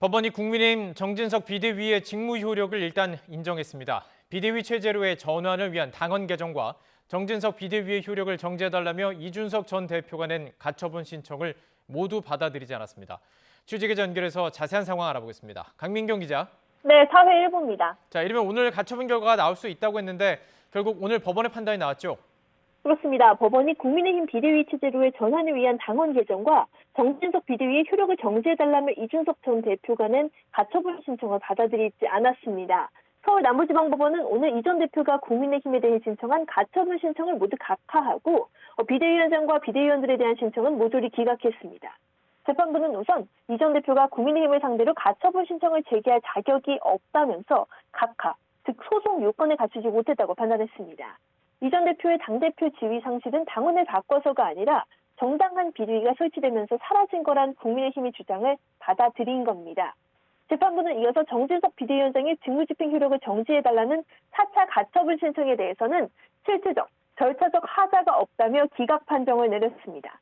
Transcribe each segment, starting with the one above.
법원이 국민의힘 정진석 비대위의 직무 효력을 일단 인정했습니다. 비대위 체제로의 전환을 위한 당헌 개정과 정진석 비대위의 효력을 정지해달라며 이준석 전 대표가 낸 가처분 신청을 모두 받아들이지 않았습니다. 취재기자 연결해서 자세한 상황 알아보겠습니다. 강민경 기자. 네, 사회 일부입니다. 자, 이르면 오늘 가처분 결과가 나올 수 있다고 했는데 결국 오늘 법원의 판단이 나왔죠? 그렇습니다. 법원이 국민의힘 비대위 체제로의 전환을 위한 당헌 개정과 정진석 비대위의 효력을 정지해달라며 이준석 전 대표가 낸 가처분 신청을 받아들이지 않았습니다. 서울 남부지방법원은 오늘 이 전 대표가 국민의힘에 대해 신청한 가처분 신청을 모두 각하하고 비대위원장과 비대위원들에 대한 신청은 모조리 기각했습니다. 재판부는 우선 이 전 대표가 국민의힘을 상대로 가처분 신청을 제기할 자격이 없다면서 각하, 즉 소송 요건을 갖추지 못했다고 판단했습니다. 이 전 대표의 당대표 지위 상실은 당원을 바꿔서가 아니라 정당한 비리가 설치되면서 사라진 거란 국민의힘의 주장을 받아들인 겁니다. 재판부는 이어서 정진석 비대위원장의 직무집행 효력을 정지해달라는 4차 가처분 신청에 대해서는 실체적, 절차적 하자가 없다며 기각 판정을 내렸습니다.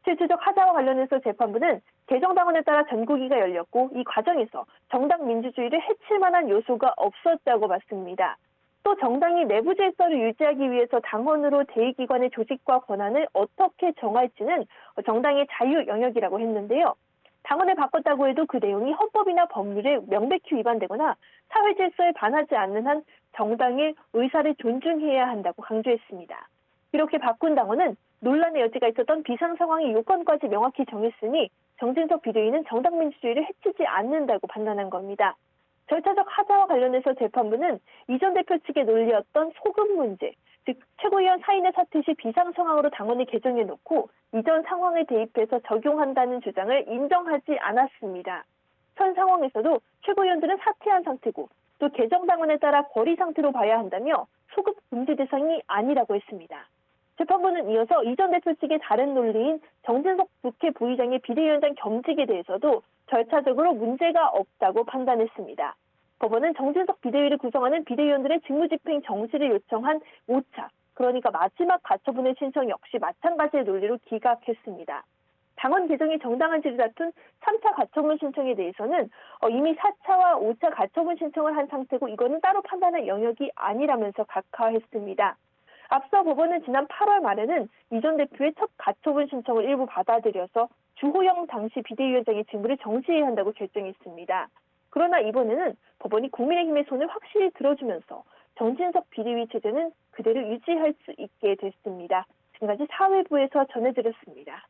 실체적 하자와 관련해서 재판부는 개정당원에 따라 전국위가 열렸고 이 과정에서 정당 민주주의를 해칠 만한 요소가 없었다고 봤습니다. 또 정당이 내부 질서를 유지하기 위해서 당원으로 대의기관의 조직과 권한을 어떻게 정할지는 정당의 자유 영역이라고 했는데요. 당원을 바꿨다고 해도 그 내용이 헌법이나 법률에 명백히 위반되거나 사회 질서에 반하지 않는 한 정당의 의사를 존중해야 한다고 강조했습니다. 이렇게 바꾼 당원은 논란의 여지가 있었던 비상 상황의 요건까지 명확히 정했으니 정진석 비대위는 정당 민주주의를 해치지 않는다고 판단한 겁니다. 절차적 하자와 관련해서 재판부는 이 전 대표 측의 논리였던 소급 문제, 즉 최고위원 사인의 사퇴 시 비상 상황으로 당원을 개정해놓고 이전 상황에 대입해서 적용한다는 주장을 인정하지 않았습니다. 현 상황에서도 최고위원들은 사퇴한 상태고 또 개정당원에 따라 거리 상태로 봐야 한다며 소급 금지 대상이 아니라고 했습니다. 재판부는 이어서 이 전 대표 측의 다른 논리인 정진석 국회 부의장의 비대위원장 겸직에 대해서도 절차적으로 문제가 없다고 판단했습니다. 법원은 정진석 비대위를 구성하는 비대위원들의 직무집행 정지를 요청한 5차, 그러니까 마지막 가처분의 신청 역시 마찬가지의 논리로 기각했습니다. 당원 개정이 정당한지를 다툰 3차 가처분 신청에 대해서는 이미 4차와 5차 가처분 신청을 한 상태고 이거는 따로 판단할 영역이 아니라면서 각하했습니다. 앞서 법원은 지난 8월 말에는 이 전 대표의 첫 가처분 신청을 일부 받아들여서 주호영 당시 비대위원장의 직무를 정지해야 한다고 결정했습니다. 그러나 이번에는 법원이 국민의힘의 손을 확실히 들어주면서 정진석 비대위 체제는 그대로 유지할 수 있게 됐습니다. 지금까지 사회부에서 전해드렸습니다.